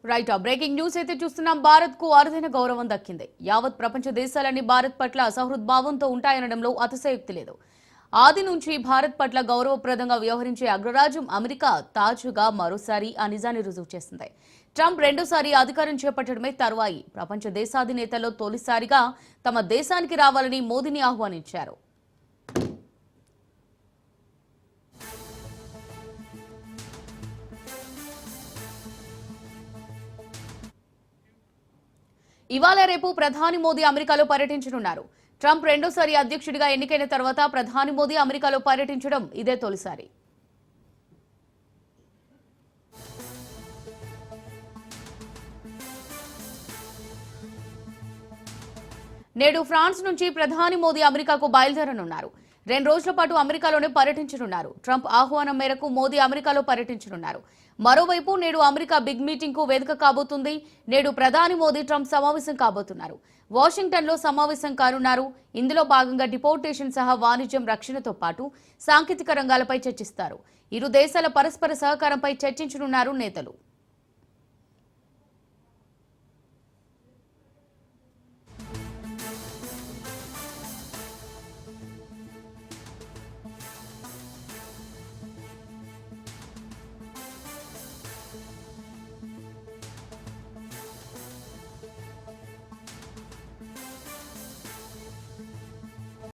Right breaking news అయితే చూస్తున్నాం. భారత్ కు అరుదైన గౌరవం దక్కింది. యావత్ ప్రపంచ దేశాలన్నీ భారత్ పట్ల సహృద్భావంతో ఉంటాయనడంలో అతిశయోక్తి లేదు. ఆది నుంచి భారత్ పట్ల గౌరవప్రదంగా వ్యవహరించే అగ్రరాజ్యం అమెరికా తాజాగా మరోసారి ఆ నిజాన్ని రుజువు చేసింది. ట్రంప్ రెండోసారి అధికారం చేపట్టడమే తరువాయి ప్రపంచ దేశాధినేతల్లో తొలిసారిగా తమ దేశానికి రావాలని మోదీని ఆహ్వానించారు. ఇవాళ రేపు ప్రధాని మోదీ అమెరికాలో పర్యటించనున్నారు. ట్రంప్ రెండోసారి అధ్యక్షుడిగా ఎన్నికైన తర్వాత ప్రధాని మోదీ అమెరికాలో పర్యటించడం ఇదే తొలిసారి. నేడు ఫ్రాన్స్ నుంచి ప్రధాని మోదీ అమెరికాకు బయలుదేరనున్నారు. 2 రోజుల పాటు అమెరికాలోనే పర్యటించనున్నారు. ట్రంప్ ఆహ్వానం మేరకు మోదీ అమెరికాలో పర్యటించనున్నారు. మరోవైపు నేడు అమెరికా బిగ్ మీటింగ్ కు వేదిక కాబోతుంది. నేడు ప్రధాని మోదీ ట్రంప్ సమావేశం కాబోతున్నారు. వాషింగ్టన్ లో సమావేశం కానున్నారు. ఇందులో భాగంగా డిపోర్టేషన్ సహా వాణిజ్యం, రక్షణతో పాటు సాంకేతిక రంగాలపై చర్చిస్తారు. ఇరు దేశాల పరస్పర సహకారంపై చర్చించనున్నారు నేతలు.